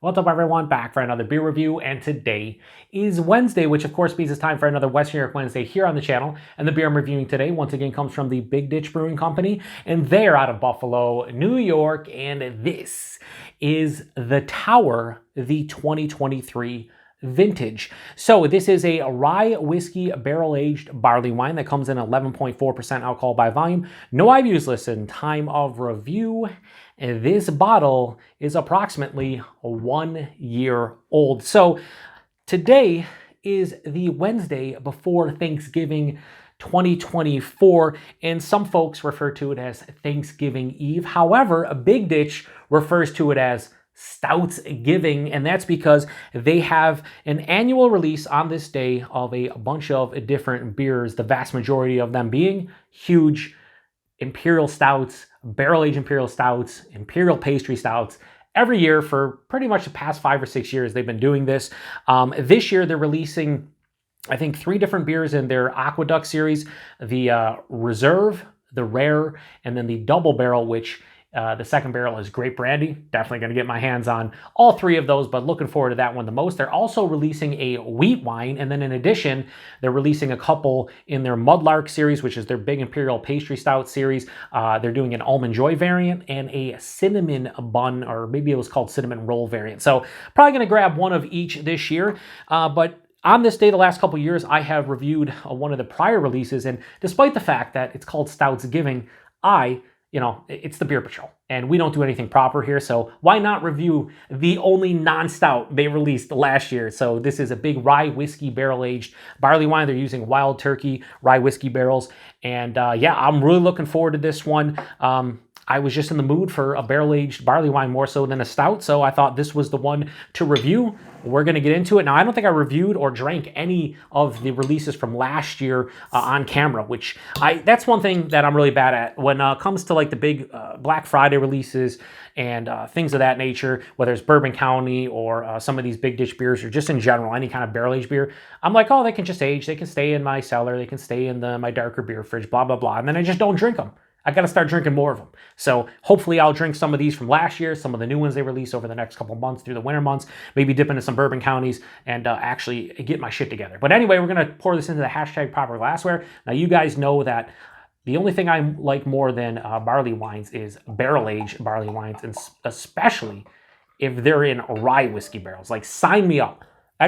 What's up, everyone? Back for another beer review, and today is Wednesday, which of course means it's time for another Western Europe Wednesday here on the channel. And the beer I'm reviewing today, once again, comes from the Big Ditch Brewing Company, and they're out of Buffalo, New York, and this is the Tower, the 2023 vintage. So this is a rye whiskey barrel-aged barley wine that comes in 11.4% alcohol by volume. No IBUs listed. Time of review. This bottle is approximately 1 year old. So today is the Wednesday before Thanksgiving 2024, and some folks refer to it as Thanksgiving Eve. However, a Big Ditch refers to it as Stoutsgiving, and that's because they have an annual release on this day of a bunch of different beers, the vast majority of them being huge imperial stouts, barrel-aged imperial stouts, imperial pastry stouts. Every year for pretty much the past 5 or 6 years, they've been doing this. This year, they're releasing, I think, 3 different beers in their Aqueduct series, the Reserve, the Rare, and then the Double Barrel, which the second barrel is Grape Brandy. Definitely going to get my hands on all 3 of those, but looking forward to that one the most. They're also releasing a wheat wine, and then in addition, they're releasing a couple in their Mudlark series, which is their big imperial pastry stout series. They're doing an almond joy variant and a cinnamon bun, or maybe it was called cinnamon roll variant. So probably going to grab one of each this year, but on this day, the last couple years, I have reviewed one of the prior releases, and despite the fact that it's called Stoutsgiving, it's the Beer Patrol, and we don't do anything proper here, so why not review the only non-stout they released last year? So this is a big rye whiskey barrel-aged barley wine. They're using Wild Turkey Rye Whiskey barrels, and yeah, I'm really looking forward to this one. I was just in the mood for a barrel-aged barley wine more so than a stout, so I thought this was the one to review. We're going to get into it. Now, I don't think I reviewed or drank any of the releases from last year on camera, which that's one thing that I'm really bad at. When it comes to like the big Black Friday releases and things of that nature, whether it's Bourbon County or some of these Big Ditch beers or just in general, any kind of barrel-aged beer, I'm like, oh, they can just age. They can stay in my cellar. They can stay in my darker beer fridge, blah, blah, blah. And then I just don't drink them. I got to start drinking more of them. So hopefully I'll drink some of these from last year, some of the new ones they release over the next couple months through the winter months, maybe dip into some Bourbon Counties and actually get my shit together. But anyway, we're going to pour this into the hashtag proper glassware. Now, you guys know that the only thing I like more than barley wines is barrel-aged barley wines, and especially if they're in rye whiskey barrels. Like, sign me up.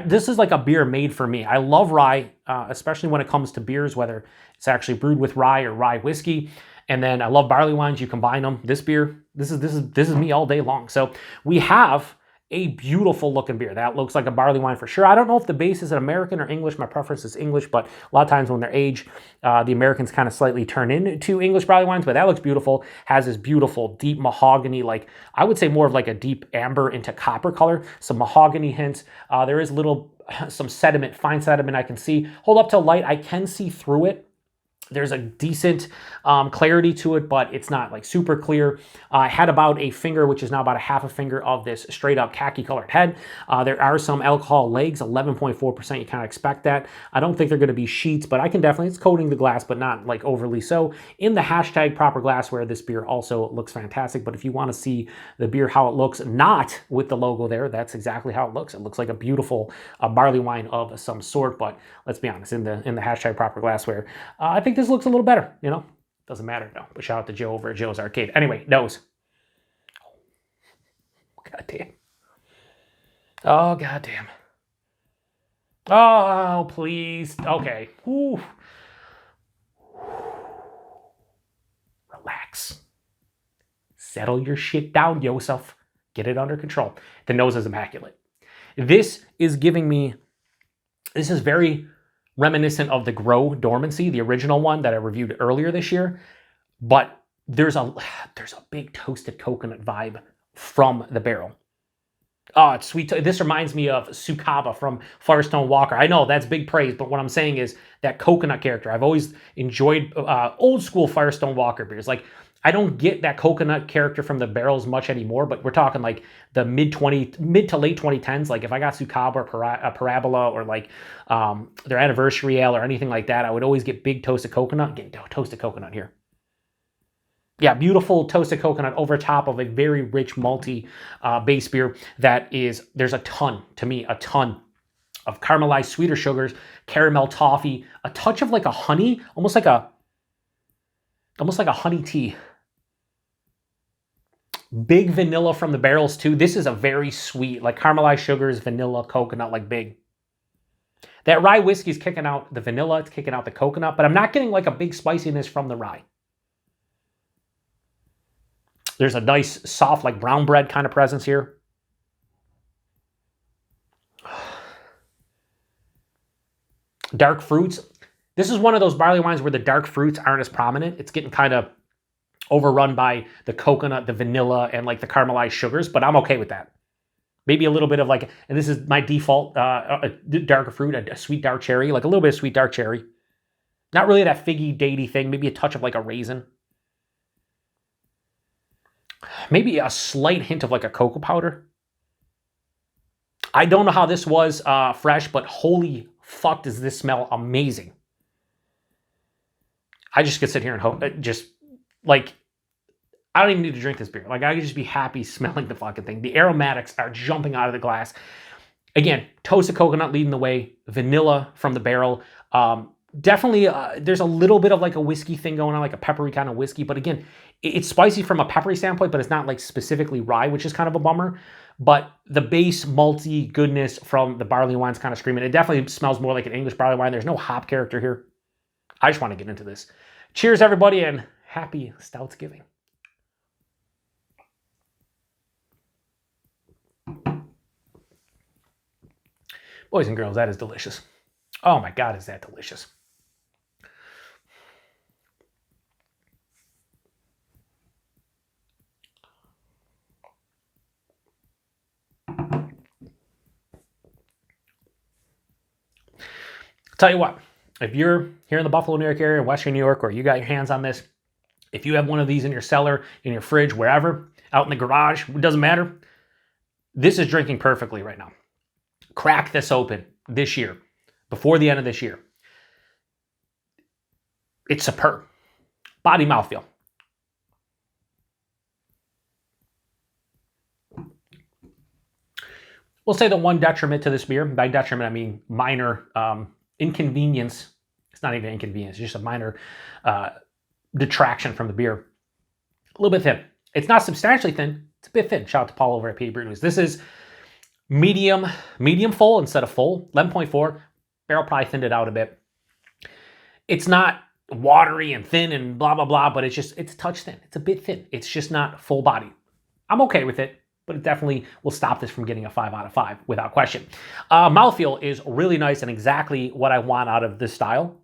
This is like a beer made for me. I love rye, especially when it comes to beers, whether it's actually brewed with rye or rye whiskey. And then I love barley wines. You combine them. This beer, this is me all day long. So we have a beautiful looking beer that looks like a barley wine for sure. I don't know if the base is an American or English. My preference is English, but a lot of times when they're aged, the Americans kind of slightly turn into English barley wines. But that looks beautiful. Has this beautiful deep mahogany, like I would say more of like a deep amber into copper color. Some mahogany hints. There is some sediment, fine sediment I can see. Hold up to light, I can see through it. There's a decent clarity to it, but it's not like super clear. I had about a finger, which is now about a half a finger of this straight up khaki colored head. There are some alcohol legs, 11.4%. You kind of expect that. I don't think they're going to be sheets, but I can definitely, it's coating the glass, but not like overly so. In the hashtag proper glassware, this beer also looks fantastic. But if you want to see the beer, how it looks, not with the logo there, that's exactly how it looks. It looks like a beautiful barley wine of some sort, but let's be honest, in the hashtag proper glassware, I think this looks a little better, doesn't matter though. But shout out to Joe over at Joe's Arcade. Anyway, nose. God damn. Oh, god damn. Oh, please. Okay. Ooh. Relax. Settle your shit down, Yosef. Get it under control. The nose is immaculate. This is very reminiscent of the Grow Dormancy, the original one that I reviewed earlier this year, but there's a big toasted coconut vibe from the barrel. Oh, it's sweet. This reminds me of Sukaba from Firestone Walker. I know that's big praise, but what I'm saying is that coconut character. I've always enjoyed old school Firestone Walker beers. Like, I don't get that coconut character from the barrels much anymore, but we're talking like the mid to late 2010s. Like if I got Sukaba or Parabola or like their anniversary ale or anything like that, I would always get big toasted coconut. Get toasted coconut here. Yeah, beautiful toasted coconut over top of a very rich malty base beer that is, there's a ton, to me, a ton of caramelized sweeter sugars, caramel toffee, a touch of like a honey, almost like a honey tea. Big vanilla from the barrels too. This is a very sweet, like caramelized sugars, vanilla, coconut, like big. That rye whiskey is kicking out the vanilla, it's kicking out the coconut, but I'm not getting like a big spiciness from the rye. There's a nice, soft, like brown bread kind of presence here. Dark fruits. This is one of those barley wines where the dark fruits aren't as prominent. It's getting kind of overrun by the coconut, the vanilla, and like the caramelized sugars, but I'm okay with that. Maybe a little bit of like, and this is my default darker fruit, a sweet dark cherry, like a little bit of sweet dark cherry. Not really that figgy, datey thing, maybe a touch of like a raisin. Maybe a slight hint of like a cocoa powder. I don't know how this was fresh, but holy fuck does this smell amazing. I just could sit here and hope, just like, I don't even need to drink this beer. Like, I could just be happy smelling the fucking thing. The aromatics are jumping out of the glass. Again, toasted coconut leading the way, vanilla from the barrel. Definitely, there's a little bit of like a whiskey thing going on, like a peppery kind of whiskey. But again, it's spicy from a peppery standpoint, but it's not like specifically rye, which is kind of a bummer. But the base malty goodness from the barley wine's kind of screaming. It definitely smells more like an English barley wine. There's no hop character here. I just want to get into this. Cheers, everybody, and happy Stoutsgiving. Boys and girls, that is delicious. Oh my God, is that delicious. Tell you what, if you're here in the Buffalo, New York area, Western New York, or you got your hands on this, if you have one of these in your cellar, in your fridge, wherever, out in the garage, it doesn't matter. This is drinking perfectly right now. Crack this open this year, before the end of this year. It's superb. Body mouthfeel. We'll say the one detriment to this beer, by detriment I mean minor inconvenience. It's not even inconvenience, it's just a minor detraction from the beer. A little bit thin. It's not substantially thin, it's a bit thin. Shout out to Paul over at PaTroll. This is medium full instead of full, 11.4. Barrel probably thinned it out a bit. It's not watery and thin and blah, blah, blah, but it's a touch thin. It's a bit thin. It's just not full body. I'm okay with it, but it definitely will stop this from getting a 5 out of 5 without question. Mouthfeel is really nice and exactly what I want out of this style.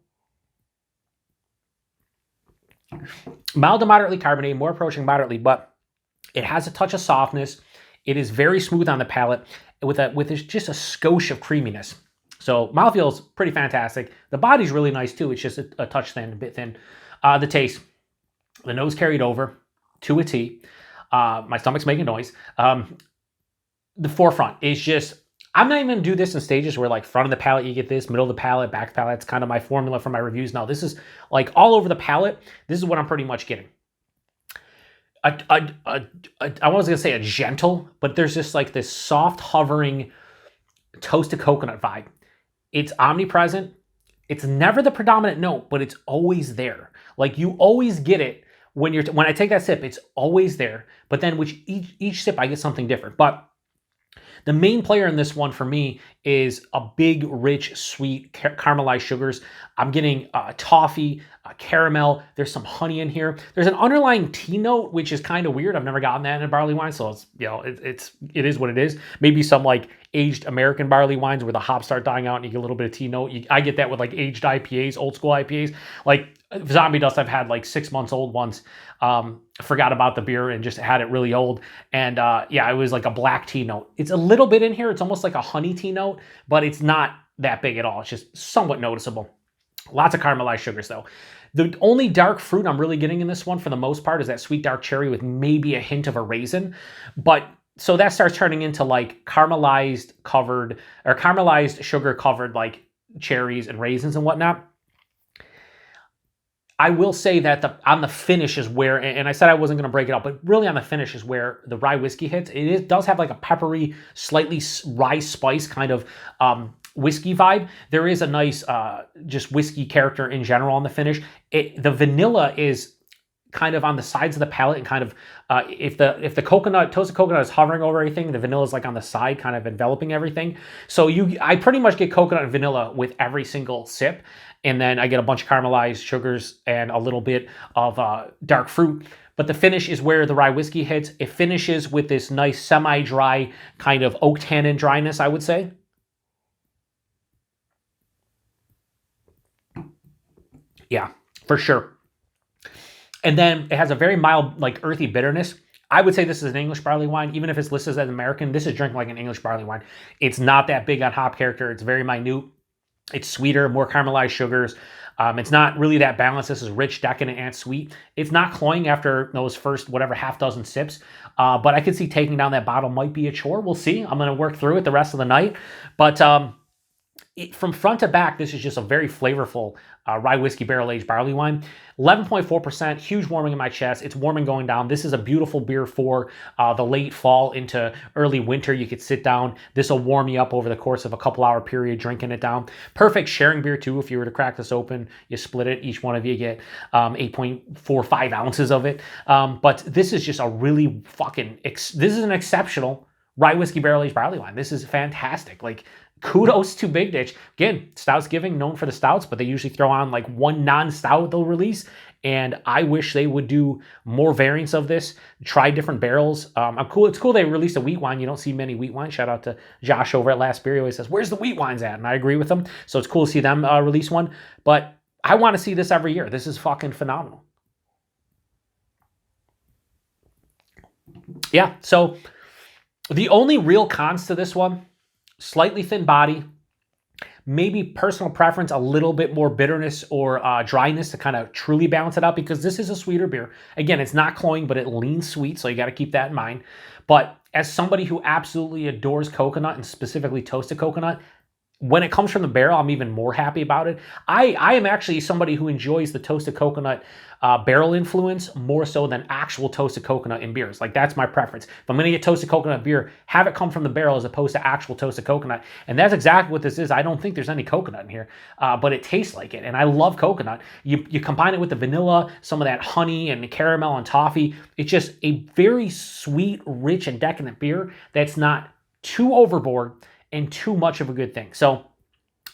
Mild to moderately carbonated, more approaching moderately, but it has a touch of softness. It is very smooth on the palate with just a skosh of creaminess. So mouthfeel is pretty fantastic. The body's really nice too. It's just a touch thin, a bit thin. The taste, the nose carried over to a T. My stomach's making noise. The forefront is just, I'm not even going to do this in stages where like front of the palate you get this, middle of the palate, back of the palate. It's kind of my formula for my reviews. Now this is like all over the palate. This is what I'm pretty much getting. I was going to say a gentle, but there's just like this soft hovering toasted coconut vibe. It's omnipresent. It's never the predominant note, but it's always there. Like you always get it when I take that sip, it's always there. But then with each sip, I get something different. But the main player in this one for me is a big, rich, sweet caramelized sugars. I'm getting toffee, caramel. There's some honey in here. There's an underlying tea note, which is kind of weird. I've never gotten that in a barley wine, so it's, you know, it is what it is. Maybe some like aged American barley wines where the hops start dying out and you get a little bit of tea note. I get that with like aged IPAs, old school IPAs. Like Zombie Dust, I've had like 6 months old ones. Forgot about the beer and just had it really old. And yeah, it was like a black tea note. It's a little bit in here. It's almost like a honey tea note, but it's not that big at all. It's just somewhat noticeable. Lots of caramelized sugars though. The only dark fruit I'm really getting in this one for the most part is that sweet dark cherry with maybe a hint of a raisin. But so that starts turning into like caramelized sugar covered like cherries and raisins and whatnot. I will say that on the finish is where, and I said I wasn't going to break it up, but really on the finish is where the rye whiskey hits. Does have like a peppery, slightly rye spice kind of whiskey vibe. There is a nice just whiskey character in general on the finish. The vanilla is kind of on the sides of the palate, and kind of if the toasted coconut is hovering over everything, the vanilla is like on the side, kind of enveloping everything. So I pretty much get coconut and vanilla with every single sip, and then I get a bunch of caramelized sugars and a little bit of dark fruit. But the finish is where the rye whiskey hits. It finishes with this nice semi-dry kind of oak tannin dryness, I would say. Yeah, for sure. And then it has a very mild, like earthy bitterness. I would say this is an English barley wine. Even if it's listed as American, this is drinking like an English barley wine. It's not that big on hop character. It's very minute. It's sweeter, more caramelized sugars. It's not really that balanced. This is rich, decadent, and sweet. It's not cloying after those first, whatever, half dozen sips. But I could see taking down that bottle might be a chore. We'll see. I'm going to work through it the rest of the night. But from front to back, this is just a very flavorful rye whiskey barrel-aged barley wine. 11.4%, huge warming in my chest. It's warming going down. This is a beautiful beer for the late fall into early winter. You could sit down. This will warm you up over the course of a couple-hour period, drinking it down. Perfect sharing beer, too. If you were to crack this open, you split it. Each one of you get 8.45 ounces of it. But this is just a really this is an exceptional rye whiskey barrel-aged barley wine. This is fantastic. Like, kudos to Big Ditch. Again, Stoutsgiving, known for the stouts, but they usually throw on like one non-stout they'll release. And I wish they would do more variants of this, try different barrels. It's cool they released a wheat wine. You don't see many wheat wines. Shout out to Josh over at Last Beer. He always says, where's the wheat wines at? And I agree with him. So it's cool to see them release one. But I want to see this every year. This is fucking phenomenal. Yeah, so the only real cons to this one, slightly thin body, maybe personal preference, a little bit more bitterness or dryness to kind of truly balance it out, because this is a sweeter beer. Again, it's not cloying, but it leans sweet, so you got to keep that in mind. But as somebody who absolutely adores coconut, and specifically toasted coconut, when it comes from the barrel, I'm even more happy about it. I am actually somebody who enjoys the toasted coconut barrel influence more so than actual toasted coconut in beers. Like, that's my preference. If I'm going to get toasted coconut beer, have it come from the barrel as opposed to actual toasted coconut. And that's exactly what this is. I don't think there's any coconut in here, but it tastes like it. And I love coconut. You combine it with the vanilla, some of that honey and the caramel and toffee. It's just a very sweet, rich, and decadent beer that's not too overboard and too much of a good thing. So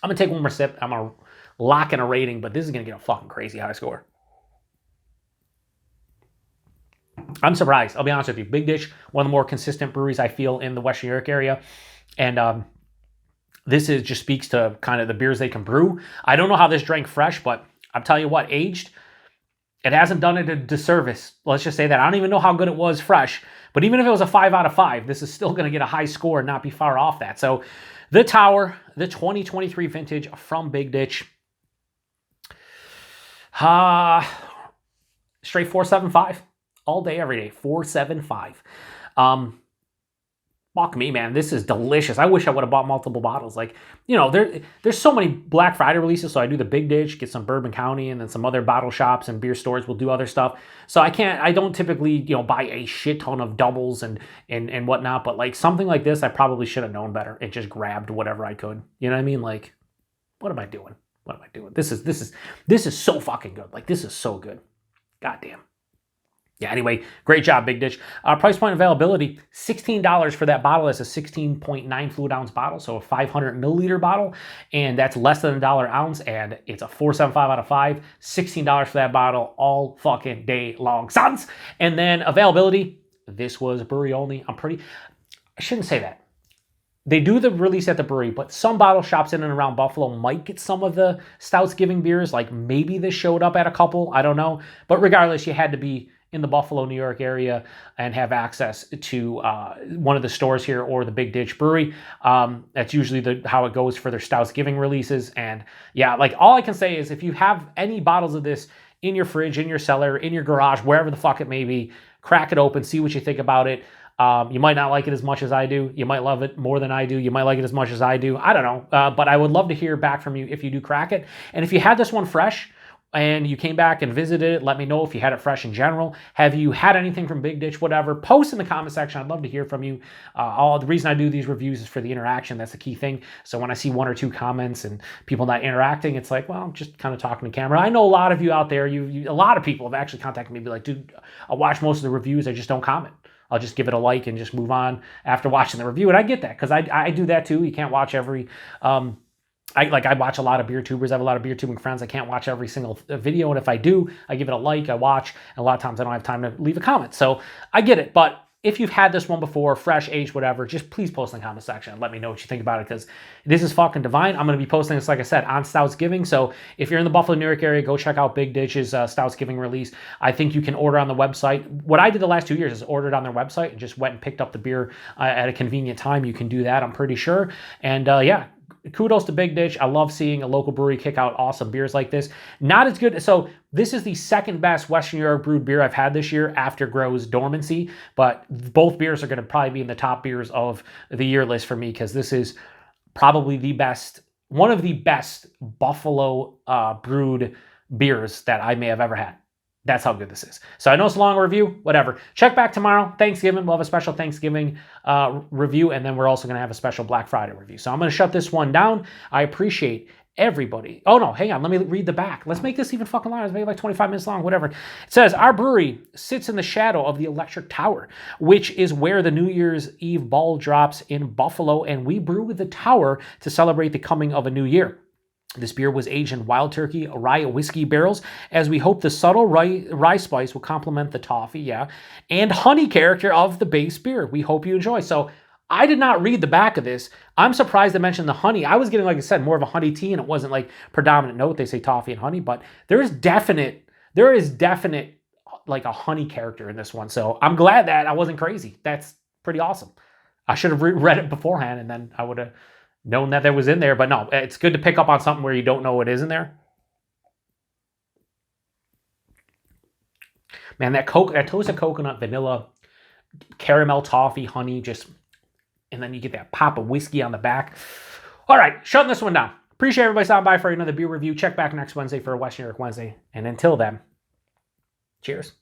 I'm going to take one more sip. I'm going to lock in a rating, but this is going to get a fucking crazy high score. I'm surprised. I'll be honest with you. Big Ditch, one of the more consistent breweries I feel in the Western New York area. And this just speaks to kind of the beers they can brew. I don't know how this drank fresh, but I'm telling you what, aged, it hasn't done it a disservice. Let's just say that. I don't even know how good it was fresh. But even if it was a 5 out of 5, this is still going to get a high score and not be far off that. So the Tower, the 2023 vintage from Big Ditch. Straight 4.75. All day, every day. 4.75. Fuck me, man. This is delicious. I wish I would have bought multiple bottles. Like, you know, there's so many Black Friday releases, so I do the Big Ditch, get some Bourbon County, and then some other bottle shops and beer stores will do other stuff. So I don't typically, you know, buy a shit ton of doubles and whatnot, but like something like this, I probably should have known better and just grabbed whatever I could. You know what I mean? Like, what am I doing? What am I doing? This is so fucking good. Like, this is so good. Goddamn. Yeah, anyway, great job, Big Ditch. Price point availability, $16 for that bottle. That's a 16.9 fluid ounce bottle, so a 500 milliliter bottle, and that's less than $1 ounce, and it's a 4.75 out of 5. $16 for that bottle all fucking day long, sons. And then availability, this was brewery only. I shouldn't say that. They do the release at the brewery, but some bottle shops in and around Buffalo might get some of the Stoutsgiving beers. Like, maybe this showed up at a couple. I don't know. But regardless, you had to be in the Buffalo, New York area and have access to one of the stores here or the Big Ditch Brewery. That's usually how it goes for their Stoutsgiving releases. And yeah, like, all I can say is if you have any bottles of this in your fridge, in your cellar, in your garage, wherever the fuck it may be, crack it open, see what you think about it. You might not like it as much as I do. You might love it more than I do. You might like it as much as I do. I don't know. But I would love to hear back from you if you do crack it. And if you had this one fresh, and you came back and visited it, let me know if you had it fresh in general. Have you had anything from Big Ditch, whatever? Post in the comment section. I'd love to hear from you. The reason I do these reviews is for the interaction. That's the key thing. So when I see 1 or 2 comments and people not interacting, it's like, well, I'm just kind of talking to camera. I know a lot of you out there, a lot of people have actually contacted me and be like, dude, I'll watch most of the reviews. I just don't comment. I'll just give it a like and just move on after watching the review. And I get that because I do that too. You can't watch every... I watch a lot of beer tubers. I have a lot of beer tubing friends. I can't watch every single video. And if I do, I give it a like, I watch. And a lot of times I don't have time to leave a comment. So I get it. But if you've had this one before, fresh, aged, whatever, just please post in the comment section and let me know what you think about it because this is fucking divine. I'm going to be posting this, like I said, on Stoutsgiving. So if you're in the Buffalo, New York area, go check out Big Ditch's Stoutsgiving release. I think you can order on the website. What I did the last 2 years is ordered on their website and just went and picked up the beer at a convenient time. You can do that, I'm pretty sure. And yeah. Kudos to Big Ditch. I love seeing a local brewery kick out awesome beers like this. Not as good. So this is the second best Western New York brewed beer I've had this year after Grow's Dormancy. But both beers are going to probably be in the top beers of the year list for me because this is probably the best, one of the best Buffalo brewed beers that I may have ever had. That's how good this is. So I know it's a long review, whatever. Check back tomorrow, Thanksgiving. We'll have a special Thanksgiving review, and then we're also going to have a special Black Friday review. So I'm going to shut this one down. I appreciate everybody. Oh, no, hang on. Let me read the back. Let's make this even fucking long. Let's make it like 25 minutes long, whatever. It says, our brewery sits in the shadow of the Electric Tower, which is where the New Year's Eve ball drops in Buffalo, and we brew with the tower to celebrate the coming of a new year. This beer was aged in Wild Turkey Rye Whiskey barrels, as we hope the subtle rye spice will complement the toffee, and honey character of the base beer. We hope you enjoy. So I did not read the back of this. I'm surprised they mentioned the honey. I was getting, like I said, more of a honey tea, and it wasn't like predominant note. They say toffee and honey, but there is definite like a honey character in this one. So I'm glad that I wasn't crazy. That's pretty awesome. I should have read it beforehand, and then I would have known that was in there, but no, it's good to pick up on something where you don't know what is in there. Man, that toasted coconut, vanilla, caramel, toffee, honey, and then you get that pop of whiskey on the back. All right, shutting this one down. Appreciate everybody stopping by for another beer review. Check back next Wednesday for a Western New York Wednesday. And until then, cheers.